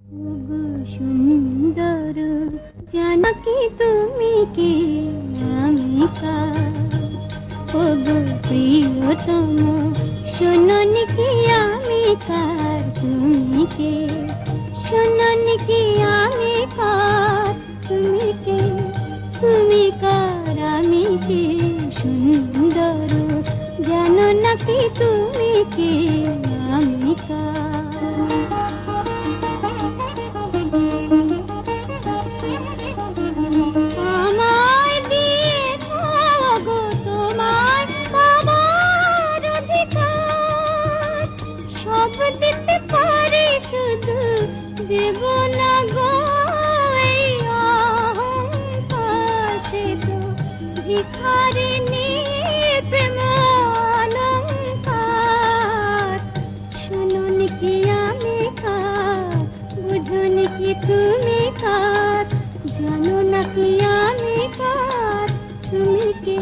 ওগো সুন্দর, জানো কি তুমি কে, আমি কার? ওগো প্রিয়তম, শোনোনি কি আমি কার, তুমি কে? শোনোনি কি আমি কার, তুমি কে? তুমি কার, আমি কে? সুন্দর, জানো না কি তুমি কে, আমি কার? আমায় দিয়েছ গো তোমার পাবার অধিকার, সব দিতে পারি শুধু দেব না গো এই অহংকার। সে তো ভিখারিনী প্রেম অলংকার। শোনোনি কি আমি কার, বুঝোনি কি তুমি কার? জানো না কি আমি কার, তুমি কে?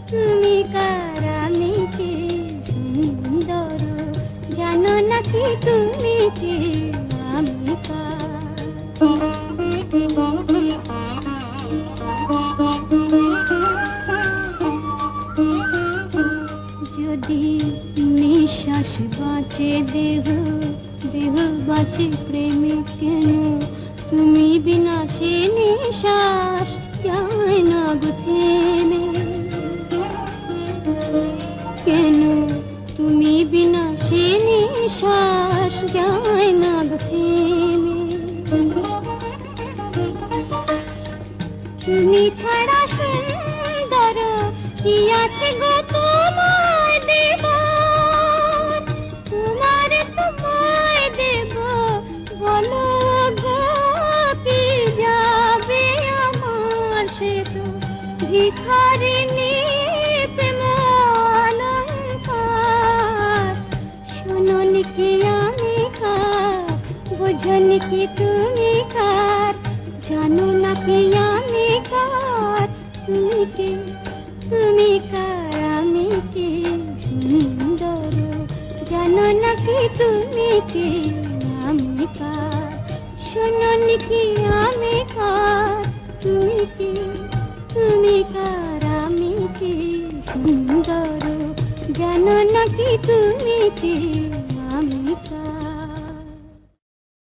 তুমি কার, আমি কে? সুন্দর, জানো না কি তুমি কে, আমি কার? যদি নিঃশ্বাস বাঁচে দেহ, দেহ বাঁচে প্রেমে কেন? তুমি বিনা সে নিঃশ্বাস যায় না গো থেমে। কেন তুমি বিনা সে নিঃশ্বাস যায় না গো থেমে? তুমি ছাড়া সুন্দর কি আছে গো তোমায় দেব? তোমায় দেব, বলো গো কি যাবে আমার? সে তো ভিখারিনী প্রেম অলংকার। শোনোনি কি আমি কার, বোঝোনি কি তুমি কার? জানো না কি আমি কার, তুমি কে? তুমি কার, আমি কে? সুন্দর, জানো না কি তুমি কে, আমি কার? শোনোনি কি আমি কার, তুমি কে? তুমি কার, আমি কে? সুন্দর, জানো না কি তুমি কে, আমি কার?